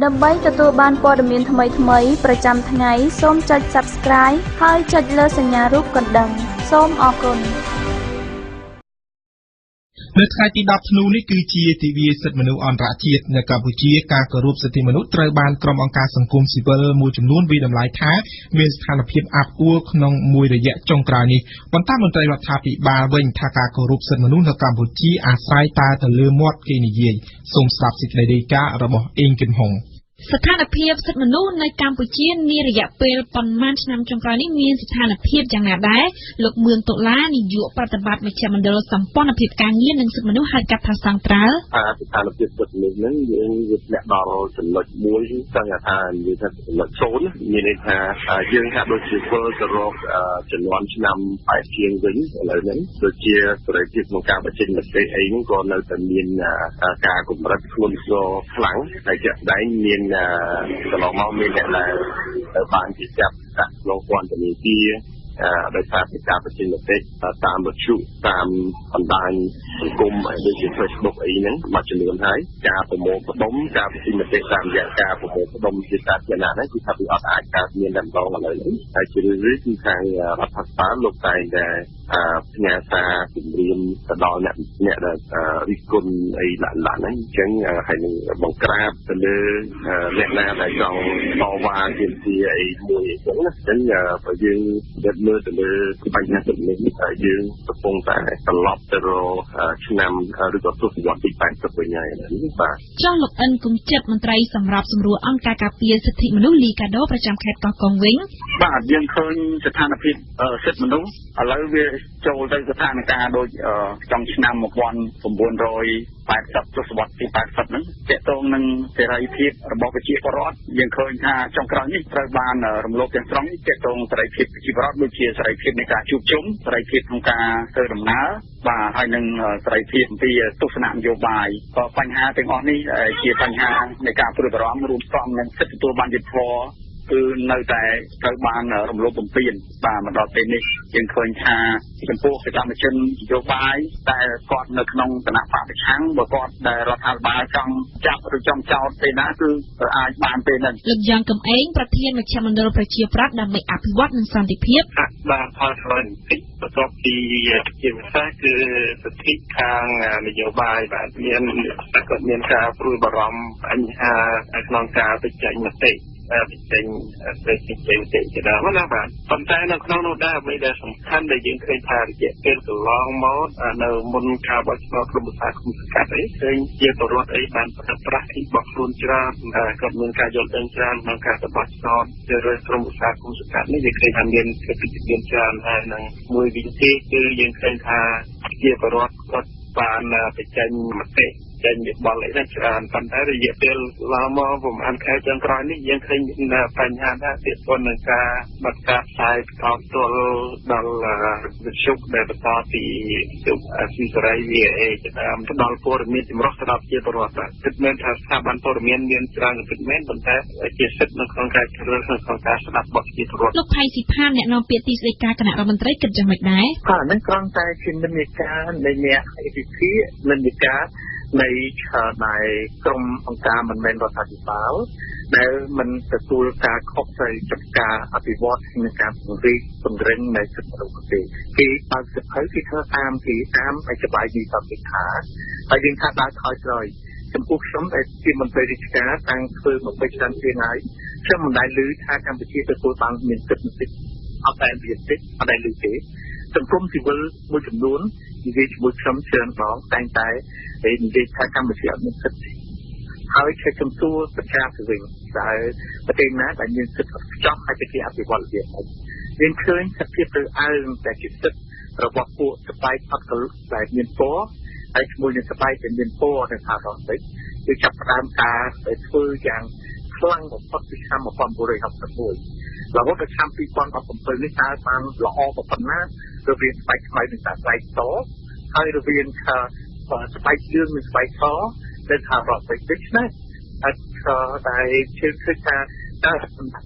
ដើម្បីទទួលបានព័ត៌មានថ្មីៗប្រចាំថ្ងៃសូមចុច Subscribe ហើយចុចលើសញ្ញារូបកណ្ដឹងសូមអរគុណនៅថ្ងៃទី 10 ធ្នូនេះគឺជាទិវាសិទ្ធិមនុស្សអន្តរជាតិនៅកម្ពុជាការគោរពសិទ្ធិមនុស្សត្រូវបានក្រុមអង្គការសង្គមស៊ីវិលមួយចំនួនវិតម្លៃថាមានស្ថានភាពអាប់អួរក្នុងមួយរយៈចុងក្រោយនេះប៉ុន្តែមន្ត្រីរដ្ឋាភិបាលវិញថាការគោរពសិទ្ធិមនុស្សនៅកម្ពុជាអាស្រ័យតែទៅលើមាត់គេនិយាយសូមស្ដាប់សេចក្តីរាយការណ៍របស់អេងគឹមហុងស្ថានភាពសិទ្ធិមនុស្សនៅកម្ពុជានារយៈពេលប៉ុន្មានឆ្នាំចុងក្រោយនេះមានស្ថានភាពយ៉ាងណាដែរលោកមឿងតុលានាយកប្រតិបត្តិមជ្ឈមណ្ឌលសម្ព័ន្ធភាពការងារនិងសិទ្ធិមនុស្សហៅកាត់ថាសង្ត្រាល់ស្ថានភាពសិទ្ធិមនុស្សហ្នឹងយើងវាធ្លាក់ដល់ចំណុចមួយចង់ថានិយាយថាចំណុច0មានន័យថាយើងហាក់ដូចជាវិលទៅរកចំនួនឆ្នាំ80ជាងវិញឥឡូវហ្នឹងដូចជាសេរីភាពក្នុងការបញ្ចេញមតិអីហ្នឹងក៏នៅតែមានការកម្រិតខ្លួនស្គាល់ខ្លាំងហើយជាក់ស្ដែងមានកន្លងមកមានអ្នកដែលបានជាចាប់ដាក់ក្នុងពន្ធនាគារដោយសារពីការបញ្ចេញមតិតាមវិទ្យុតាមបណ្ដាញសង្គមដូចជា Facebook អីហ្នឹងមួយចំនួនហើយការប្រមូលផ្ដុំការបញ្ចេញមតិតាមរយៈការប្រមូលផ្ដុំជាសាធារណៈហ្នឹងគឺថាវាអត់អាចកើតមានតែម្ដងឥឡូវនេះហើយជារឿយៗគឺខាងរដ្ឋាភិបាលលោកតែងតែផ្ញើសារគម្រាមទៅដល់អ្នកដែលរិះគន់អីឡាក់ហ្នឹងអញ្ចឹងហើយនឹងបង្ក្រាបទៅលើអ្នកណាដែលចង់តវ៉ាទាមទារអីមួយអញ្ចឹងណាអញ្ចឹងបើយើងមើលទៅលើបញ្ហាសិទ្ធិមនុស្សយើងកំពុងតែត្រឡប់ទៅរកឆ្នាំឬក៏ទសវត្សរ៍ទី80វិញហើយនេះបាទចង់លោកអិនគង្គចិត្តមន្ត្រីសម្រាប់សម្រួលអង្គការការពារសិទ្ធិមនុស្សលីកាដូប្រចាំខេត្តកោះកុងវិញបាទយើងឃើញស្ថានភាពសិទ្ធិមនុស្សឥឡូវវាចូលទៅស្ថានភាពដូចtrongឆ្នាំ1980ទសវត្សរ៍ទី80ហ្នឹងទាក់ទងនឹងសេរីភាពរបស់ប្រជាពលរដ្ឋយើងឃើញថាចុងក្រោយនេះត្រូវបានរំលោភទាំងស្រុងទាក់ទងសេរីភាពប្រជាពលរដ្ឋដូចជាសេរីភាពនៃការជួបជុំសេរីភាពក្នុងការធ្វើដំណើរបាទហើយនឹងសេរីភាពពីទស្សនៈនយោបាយក៏បញ្ហាទាំងអស់នេះជាបញ្ហានៃការព្រួយបារម្ភរួមផ្សំនឹងសិទ្ធិទទួលបានយុត្តិធម៌គឺនៅតែត្រូវបានរំលោភបំពានបាទមកដល់ពេលនេះយើងឃើញថាចំពោះសកម្មជននយោបាយតែគាត់នៅក្នុងគណៈបព្វប្រឆាំងបើគាត់ដែលរដ្ឋាភិបាលចង់ចាប់ឬចង់ចោទពេលណាគឺអាចបានពេលហ្នឹងលោកយ៉ងកំឯងប្រធានមជ្ឈមណ្ឌលប្រជាប្រដ្ឋដើម្បីអភិវឌ្ឍនិងសន្តិភាពបាទផលស្វែងបន្តិចបន្ទាប់ពីជាភាសាគឺសិទ្ធិខាងនយោបាយបាទគាត់មានការព្រួយបារម្ភបញ្ហាក្នុងការបញ្ចេញមតិបញ្ចេញសេចក្តីជាដើមណាបាទប៉ុន្តែនៅក្នុងនោះដែរអ្វីដែលសំខាន់ដែលយើងឃើញថារយៈពេលកន្លងមកនៅមុនការបោះឆ្នោតក្រុមប្រឹក្សាគុំសង្កាត់អីឃើញជាពលរដ្ឋអីបានប្រើប្រាស់ទីរបស់ខ្លួនច្រើនគាត់មានការយល់ដឹងច្រើនក្នុងការបោះឆ្នោតជ្រើសរើសក្រុមប្រឹក្សាគុំសង្កាត់នេះយើងឃើញថាមានកិច្ចប្រជុំច្រើនហើយនឹងមួយវិញទៀតគឺយើងឃើញថាជាពលរដ្ឋគាត់បានបញ្ចេញមតិចេញយោបល់អីណាច្រើនប៉ុន្តែរយៈពេលឡើងមកប្រហែលខែចុងក្រោយនេះយើងឃើញមានបញ្ហាដែរទាក់ទងនឹងការបាត់ការផ្សាយផ្ទាល់ដល់វិទ្យុដែលបន្តពីស៊ីសេរី VA ផ្ដល់ព័ត៌មានចម្រុះទៅដល់ប្រជាពលរដ្ឋគិតមែនថាស្ថាប័នព័ត៌មានមានច្រើនគិតមែនប៉ុន្តែជាសិទ្ធិនៅក្នុងការជ្រើសរើសក្នុងការស្ដាប់បទប្រជាពលរដ្ឋលោកថៃស៊ីផានអ្នកនាំពាក្យទីស្តីការគណៈរដ្ឋមន្ត្រីគិតយ៉ាងម៉េចដែរអានេះគ្រាន់តែជានិន្នាការនៃអ្នកវិភាគនិន្នាការនៃដែលក្រុមអង្គការមិនមែនរដ្ឋាភិបាលដែលមិនទទួលការខុសត្រូវចំការអភិវឌ្ឍនិងការពង្រឹងនៃសិទ្ធិមនុស្សទេគេបើកសិទ្ធិគេធ្វើតាមឲ្យច្បាប់នេះសន្តិថាហើយយើងថាដើរថយក្រោយចំពោះខ្ញុំដែលជាមន្ត្រីរាជការតាំងធ្វើ20ឆ្នាំជាងហើយខ្ញុំមិនដែលឮថាកម្ពុជាទទួលបានមានសិទ្ធិមនុស្សអត់ដែលមានទេអត់ដែលឮទេសង្គមស៊ីវិលមួយចំនួននិយាយជាមួយខ្ញុំច្រើនដងតែងតែនិយាយថាកម្ពុជាអត់មានសិទ្ធិហើយជាចំនួនប្រជាទៅវិញដែលប្រទេសណាដែលមានសិទ្ធិខ្ចោះហើយជាអភិវឌ្ឍវាយើងឃើញសភាពទៅអើងតែជាសិទ្ធិរបស់ពួកស្បែកអត់កលដែលមានពណ៌ហើយជាមួយនឹងស្បែកដែលមានពណ៌នៅខាងតតិចគឺចាប់ផ្ដើមការធ្វើយ៉ាងខ្លាំងបំផុតពីឆ្នាំ1961រហូតដល់ឆ្នាំ2017នេះតើបានល្អប៉ុណ្ណារវាងស្បែកខ្មៅនិងស្បែកសហើយរវាងស្បែកលឿងនិងស្បែកសនៅខាងរដ្ឋតិចណាតែជឿថាតើ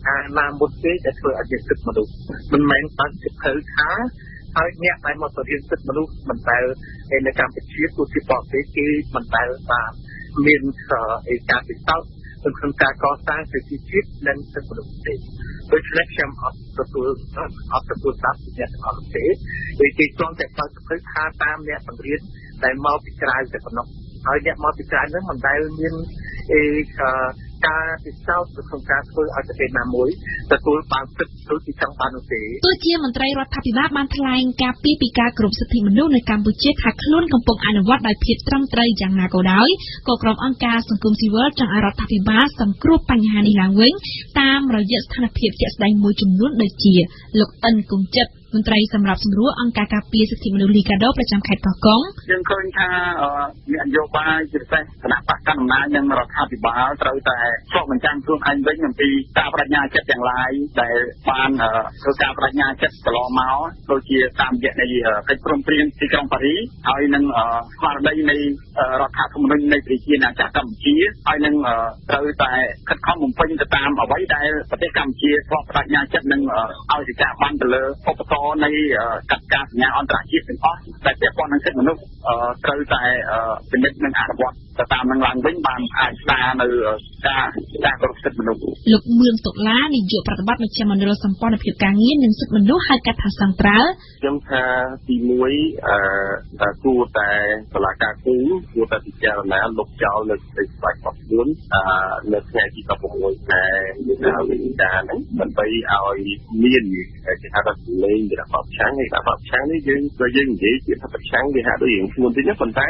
ការណាមួយទេដែលធ្វើឲ្យសិទ្ធិមនុស្សមិនមែនបានសិទ្ធិថាហើយអ្នកដែលមករៀនសិទ្ធិមនុស្សមិនដែលនៅកម្ពុជាទោះជាបរទេសគេមិនដែលបានមានការពិសោធន៍ ក្នុងការកសាងសេដ្ឋកិច្ចជាតិនិងសិទ្ធិមនុស្សទេដូច្នេះខ្ញុំអត់ទទួលស្ដាប់អ្នកទាំងអស់ទេគេគ្រាន់តែបើកទៅថាតាមអ្នកបង្រៀនដែលមកពីក្រៅតែប៉ុណ្ណោះហើយអ្នកមកពីក្រៅហ្នឹងមិនដែលមានការពិសោធន៍ក្នុងការធ្វើឲ្យប្រទេសណាមួយទទួលបានសិទ្ធិដូចជាចង់បាននោះទេទោះជាមន្ត្រីរដ្ឋាភិបាលបានថ្លែងការពីការគោរពសិទ្ធិមនុស្សនៅកម្ពុជាថាខ្លួនកំពុងអនុវត្តដោយភាពត្រឹមត្រូវយ៉ាងណាក៏ដោយក៏ក្រុមអង្គការសង្គមស៊ីវិលចង់ឲ្យរដ្ឋាភិបាលសង្គ្រោះបញ្ហានេះឡើងវិញតាមរយៈស្ថានភាពជាក់ស្ដែងមួយចំនួនដូចជាលោកអិនគង្ជិតមន្ត្រីសម្រាប់សម្រួលអង្គការការពារសិទ្ធិមនុស្សលីកាដូប្រចាំខេត្តកោះកុងយើងឃើញថានយោបាយជាពិសេសគណៈបកកណ្ដាលអំណាចនិងរដ្ឋាភិបាលត្រូវតែឆ្លុះបញ្ចាំងខ្លួនឯងវិញអំពីការបដិញ្ញាចិត្តទាំងឡាយដែលបានធ្វើការបដិញ្ញាចិត្តកន្លងមកដូចជាតាមរយៈនៃកិច្ចព្រមព្រៀងទីក្រុងប៉ារីសហើយនឹងស្មារតីនៃរដ្ឋធម្មនុញ្ញនៃប្រជាណាចក្រកម្ពុជាហើយនឹងត្រូវតែខិតខំបំពេញទៅតាមអ្វីដែលប្រទេសកម្ពុជាធ្លាប់បដិញ្ញាចិត្តនឹងឲ្យសេចក្ដីបានទៅលើឧបករណ៍នៃកិច្ចការសញ្ញាអន្តរជាតិទាំងអស់ដែលពាក់ព័ន្ធនឹងសិទ្ធិមនុស្សត្រូវតែពិនិត្យនិងអនុវត្តទៅតាមនឹងឡើងវិញបានអាចស្ដារនៅការគោរពសិទ្ធិមនុស្សលោកមឿងតុលានាយកប្រតិបត្តិមជ្ឈមណ្ឌលសម្ព័ន្ធភាពការងារនិងសិទ្ធិមនុស្សហៅកាត់ថាសង្ត្រាល់ខ្ញុំថាទី1គួរតែតុលាការគួរតែពិចារណាលុបចោលនៅសេចក្ដីស្វែងរបស់ខ្លួននៅថ្ងៃទី16ខែវិច្ឆិកាហ្នឹងដើម្បីឲ្យមានគេហៅថាលេងគណៈបព្វឆាំងហើយគណៈបព្វឆាំងនេះយើងនិយាយជាថាបព្វឆាំងវាហាក់ដូចរឿងធ្ងន់តិចណាប៉ុន្តែ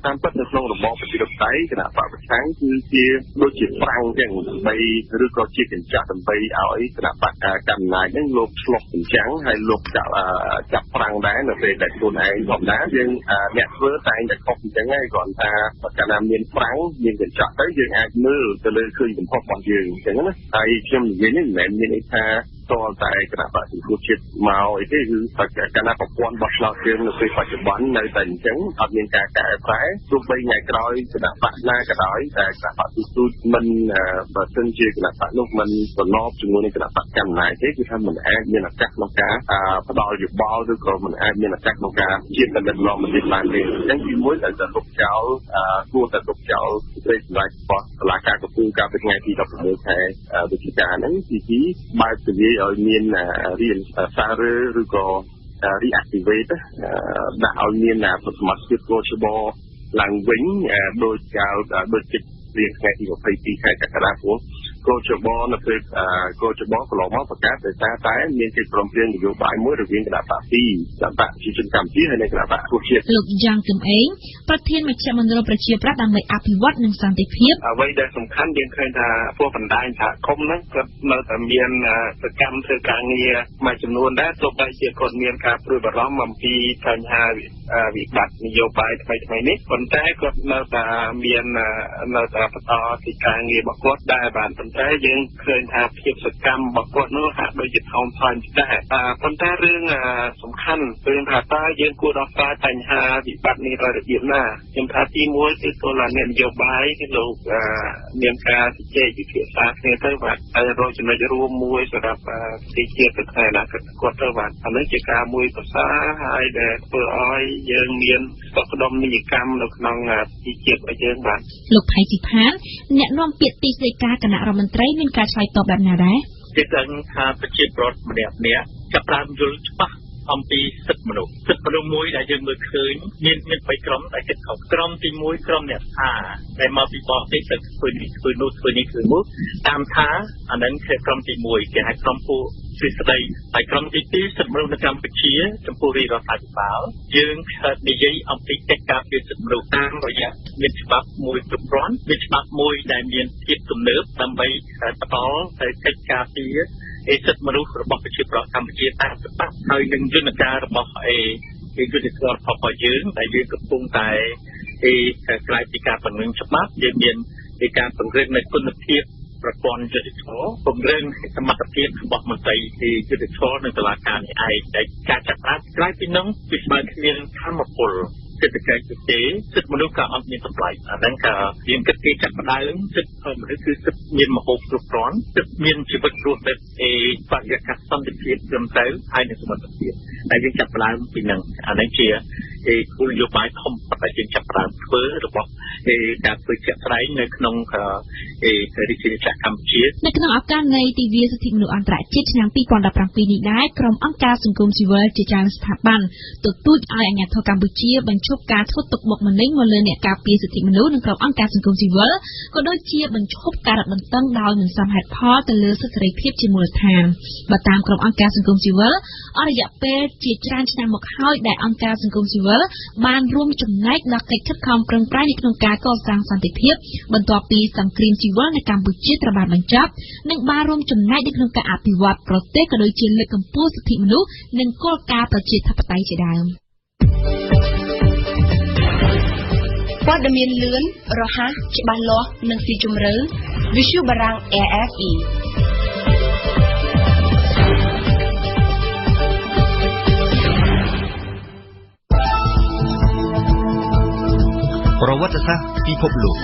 តាមពិតនៅក្នុងរបបប្រជាធិបតេយ្យគណៈបព្វឆាំងគឺជាដូចជាប្រាំងចឹងដើម្បីឬក៏ជាកញ្ចក់ដើម្បីឲ្យគណៈបកកម្មាហ្នឹងលោកឆ្លុះកញ្ចាំងហើយលោកចាប់ប្រាំងដែរនៅពេលដែលខ្លួនឯងធម្មតាយើងអ្នកធ្វើតែងតែខុសអញ្ចឹងហើយគ្រាន់ថាបើកាលណាមានប្រាំងមានកញ្ចក់ទៅយើងអាចមើលទៅលើឃើញកំហុសរបស់យើងអញ្ចឹងណាហើយខ្ញុំនិយាយនេះមិនមែនមានន័យថាតើតែគណៈបកសង្គ្រោះជាតិមកអីទេគឺគណៈប្រព័ន្ធបោះឆ្នោតយើងនៅពេលបច្ចុប្បន្ននៅតែអញ្ចឹងអត់មានការកែប្រែទោះបីថ្ងៃក្រោយគណៈបកណាក៏ដោយតែគណៈបកទូចមិនបើសិនជាគណៈបកនោះមិនប្រឡប់ជាមួយនឹងគណៈបកកម្មាទេគឺថាមិនអាចមានឱកាសក្នុងការផ្ដល់យោបល់ឬក៏មិនអាចមានឱកាសក្នុងការជាបណ្ឌិតឡំមិនបានទេអញ្ចឹងទីមួយដែលលុបចោលគួរតែលុបចោលសេចក្តីសម្រេចរបស់តុលាការកំពូលកាលពីថ្ងៃទី16ខែវិច្ឆិកាហ្នឹងទី2បើកទៅឲ្យមានរៀនសារឬក៏ reactivate ដាក់ឲ្យមានសមាជិកគោលច្បល់ឡើងវិញដោយចិត្តរៀនថ្ងៃទី22ខែកក្កដាព្រោះគោលច្បល់នៅពេលគោលច្បល់កន្លងមកប្រកាសដោយសារតែមានកិច្ចព្រមព្រៀងនយោបាយមួយរវាងគណៈបក2គណៈបកប្រជាជនកម្ពុជាហើយនិងគណៈបកគ្រប់ជាតិលោកយ៉ាងគឹមអេងប្រធានមជ្ឈមណ្ឌលប្រជាប្រដ្ឋដើម្បីអភិវឌ្ឍនិងសន្តិភាពអ្វីដែលសំខាន់យើងឃើញថាពួកបណ្ដាញសហគមន៍ហ្នឹងគាត់នៅតែមានសកម្មធ្វើការងារមួយចំនួនដែរទោះបីជាគាត់មានការព្រួយបារម្ភអំពីបញ្ហាវិបត្តិនយោបាយថ្មីនេះប៉ុន្តែគាត់នៅតែមាននៅតែបន្តកិច្ចការងាររបស់គាត់ដែរបាទប៉ុន្តែយើងឃើញថាភាពសកម្មរបស់គាត់នោះហាក់ដូចជាថោកថយដែរប៉ុន្តែរឿងសំខាន់គឺថាតើយើងគួរដោះស្រាយបញ្ហាវិបត្តិនេះដោយរបៀបណាខ្ញុំថាទី1គឺគោលនយោបាយគឺលោកមានការជជែកពិភាក្សាគ្នាទៅបាទហើយរកចំណុចរួមមួយសម្រាប់ប្រទេសជាតិទៅថ្ងៃអនាគតគាត់ទៅបាទអានេះជាការមួយប្រសើរហើយដែលធ្វើឲ្យយើងមានស្តុកដុំនីយកម្មនៅក្នុងប្រទេសជាតិរបស់យើងបាទលោកផៃស៊ីផានអ្នកនាំពាក្យទីស្តីការគណៈរដ្ឋមន្ត្រីមានការឆ្លើយតបបែបណាដែរគេដឹងថាប្រជាពលរដ្ឋម្នាក់ចាប់ផ្ដើមយល់ច្បាស់អំពីសិទ្ធិមនុស្សមួយដែលយើងមើលឃើញមាន3ក្រុមដែលគិតខុសក្រុមទី1ក្រុមអ្នកថាដែលមកពីបរទេសទៅធ្វើនេះធ្វើនោះតាមថាអានឹងគឺក្រុមទី1គេហៅក្រុមពួកស្ដីហើយក្រុមទី2សិទ្ធិមនុស្សនៅកម្ពុជាចំពោះរដ្ឋាភិបាលយើងនិយាយអំពីកិច្ចការពារសិទ្ធិមនុស្សតាមរយៈមានច្បាប់មួយគ្រប់គ្រាន់មានច្បាប់មួយដែលមានភាពទំនើបដើម្បីបន្តទៅកិច្ចការពារសិទ្ធិមនុស្សរបស់ប្រជាពលរដ្ឋកម្ពុជាតាមច្បាប់ហើយនឹងយន្តការរបស់យុទ្ធសាស្ត្ររបស់យើងដែលយើងកំពុងតែក្រៅពីការពង្រឹងច្បាប់យើងមានការពង្រឹងនៅគុណភាពប្រព័ន្ធយុត្តិធម៌ពង្រឹងសមត្ថភាពរបស់មន្ត្រីយុត្តិធម៌និងតុលាការនេះឯងដែលការចាប់ផ្ដើមក្រៅពីនោះគឺស្មើគ្នានឹងធម្មពលសេដ្ឋកិច្ចទេសិទ្ធិមនុស្សក៏អត់មានតម្លៃអាហ្នឹងក៏យើងគិតពីចាប់ផ្ដើមសិទ្ធិមនុស្សគឺសិទ្ធិមានមហូបគ្រប់គ្រាន់សិទ្ធិមានជីវិតរស់នៅបរិយាកាសសន្តិភាពត្រឹមត្រូវហើយនឹងសុវត្ថិភាពដែលយើងចាប់ផ្ដើមពីហ្នឹងអានេះជា គោលនយោបាយធំតែជាចាប់ផ្ដើមធ្វើរបស់ការធ្វើជាក់ស្ដែងនៅក្នុងរាជាណាចក្រកម្ពុជានៅក្នុងឱកាសនៃទិវាសិទ្ធិមនុស្សអន្តរជាតិឆ្នាំ2017នេះដែរក្រុមអង្គការសង្គមស៊ីវិលជាច្រើនស្ថាប័នទទូចឲ្យអាជ្ញាធរកម្ពុជាបញ្ឈប់ការធ្វើទុកបុកម្នេញមកលើអ្នកការពារសិទ្ធិមនុស្សនិងក្រុមអង្គការសង្គមស៊ីវិលក៏ដូចជាបញ្ឈប់ការរឹតបន្តឹងដោយមិនសមហេតុផលទៅលើសិទ្ធិសេរីភាពជាមូលដ្ឋានបើតាមក្រុមអង្គការសង្គមស៊ីវិលអររយៈពេលជាច្រើនឆ្នាំមកហើយដែលអង្គការសង្គមស៊ីវិលបានរួមចំណែកដល់កិច្ចខិតខំប្រឹងប្រែងនៅក្នុងការកសាងសន្តិភាពបន្ទាប់ពីសង្គ្រាមស៊ីវិលនៅកម្ពុជាត្រូវបានបញ្ចប់និងបានរួមចំណែកនៅក្នុងការអភិវឌ្ឍប្រទេសក៏ដូចជាលើកកម្ពស់សិទ្ធិមនុស្សនិងគោលការណ៍ប្រជាធិបតេយ្យជាដើមព័ត៌មានលឿនរហ័សច្បាស់លាស់និងស៊ីជម្រៅ Visual បារាំង RFE ប្រវត្តិសាស្ត្រពិភពលោក